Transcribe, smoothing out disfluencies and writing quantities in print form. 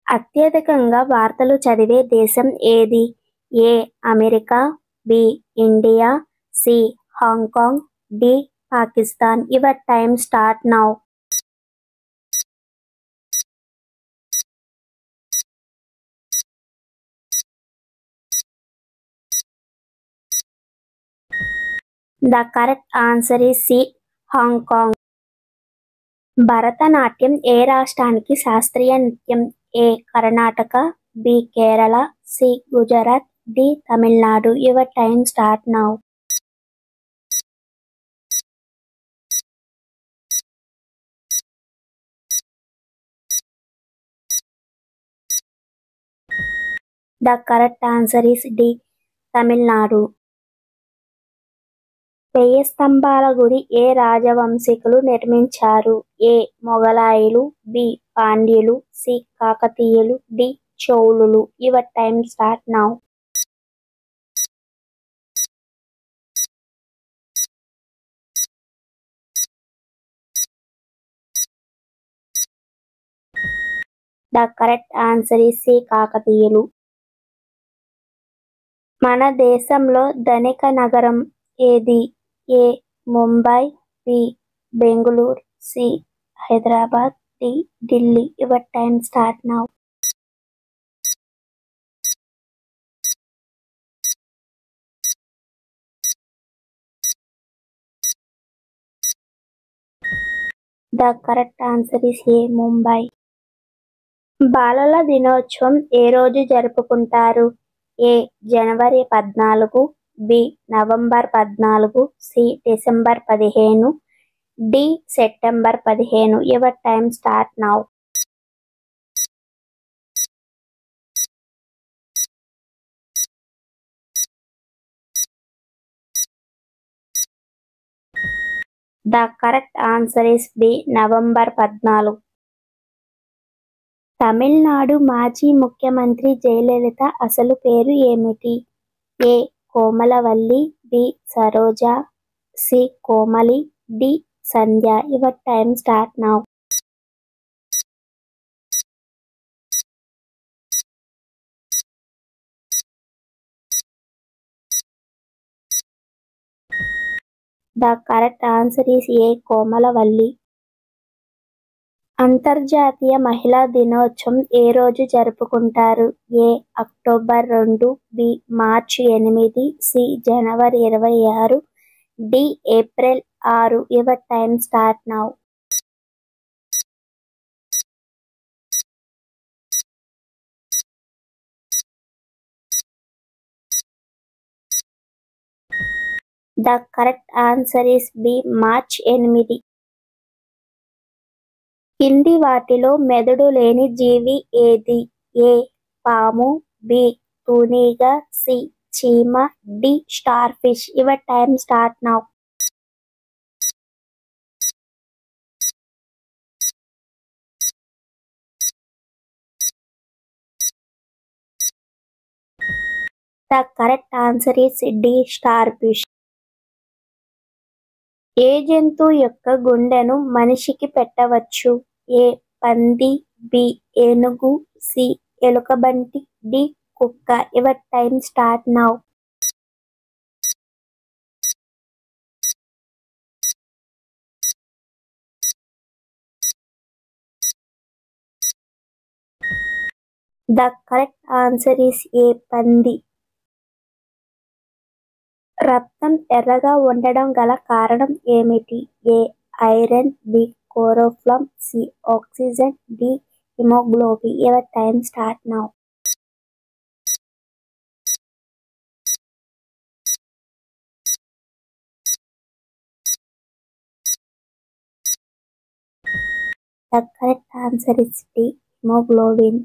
అత్యధికంగా వార్తలు చదివే దేశం ఏది? A. America, B. India, C. Hong Kong, D. Pakistan. Your time start now. The correct answer is C. Hong Kong. Bharatanatyam ఏ రాష్ట్రానికి శాస్త్రీయ నృత్యం? A. Karnataka, B. Kerala, C. Gujarat, D. Tamil Nadu. Your time start now. The correct answer is D. Tamil Nadu. వెయ్యి స్తంభాల గుడి ఏ రాజవంశీకులు నిర్మించారు? ఏ. మొఘలాయులు, బి. పాండ్యులు, సి. కాకతీయులు, డి. చోళులు. Your time start now. The correct answer is C. కాకతీయులు. మన దేశంలో ధనిక నగరం ఏది? A. Mumbai, B. Bengaluru, C. Hyderabad, D. Delhi. Your time start now. The correct answer is A. Mumbai. బాలల దినోత్సవం ఏ రోజు జరుపుకుంటారు? ఏ. జనవరి 14, B. November 14, C. December 15, D. September 15. Your time start now. The correct answer is B. November 14. Tamil Nadu మాజీ ముఖ్యమంత్రి జయలలిత అసలు పేరు ఏమిటి? A. Komalavalli, B. Saroja, C. Komali, D. Sandhya. Your time start now. The correct answer is A. Komalavalli. అంతర్జాతీయ మహిళా దినోత్సవం ఏ రోజు జరుపుకుంటారు? ఏ. October 2, B. మార్చి 8, సి. జనవరి 26, D. April 6. Your time start now. The correct answer is B. March 8. కింది వాటిలో మెదడు లేని జీవి ఏది? ఏ. పాము, బి. తూనీగ, సి. చీమ, D. Starfish. Your time start now. The correct answer is D. Starfish. ఏ జంతువు యొక్క గుండెను మనిషికి పెట్టవచ్చు? ఏ. పంది, బి. ఏనుగు, సి. ఎలుకబంటి, డి. కుక్క. Your time start now. The correct answer is A. పంది. రక్తం ఎర్రగా ఉండడం గల కారణం ఏమిటి? A. Iron, B. Chloroform, C. Oxygen, D. Haemoglobin. Your time start now. The correct answer is D. Haemoglobin.